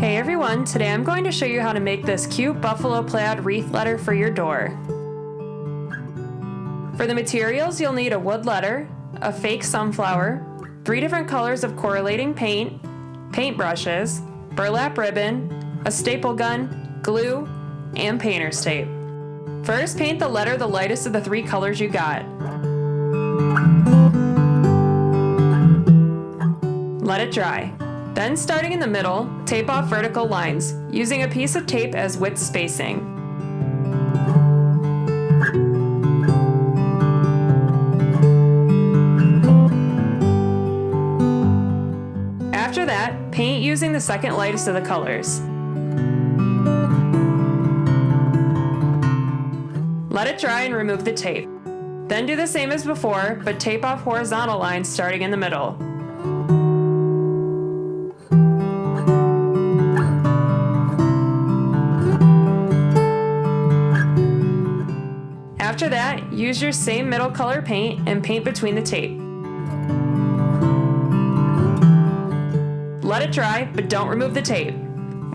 Hey everyone, today I'm going to show you how to make this cute buffalo plaid wreath letter for your door. For the materials, you'll need a wood letter, a fake sunflower, 3 different colors of correlating paint, paint brushes, burlap ribbon, a staple gun, glue, and painter's tape. First, paint the letter the lightest of the 3 colors you got. Let it dry. Then, starting in the middle, tape off vertical lines, using a piece of tape as width spacing. After that, paint using the second lightest of the colors. Let it dry and remove the tape. Then do the same as before, but tape off horizontal lines starting in the middle. After that, use your same middle color paint and paint between the tape. Let it dry, but don't remove the tape.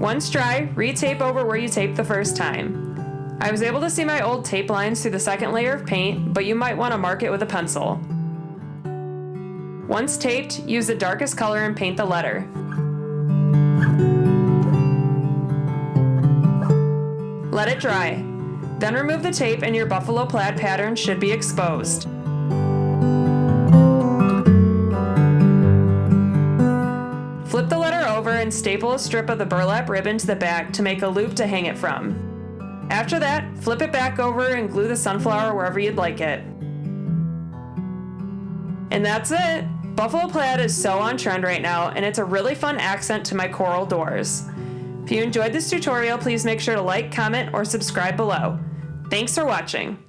Once dry, re-tape over where you taped the first time. I was able to see my old tape lines through the second layer of paint, but you might want to mark it with a pencil. Once taped, use the darkest color and paint the letter. Let it dry. Then remove the tape and your buffalo plaid pattern should be exposed. Flip the letter over and staple a strip of the burlap ribbon to the back to make a loop to hang it from. After that, flip it back over and glue the sunflower wherever you'd like it. And that's it! Buffalo plaid is so on trend right now, and it's a really fun accent to my coral doors. If you enjoyed this tutorial, please make sure to like, comment, or subscribe below. Thanks for watching.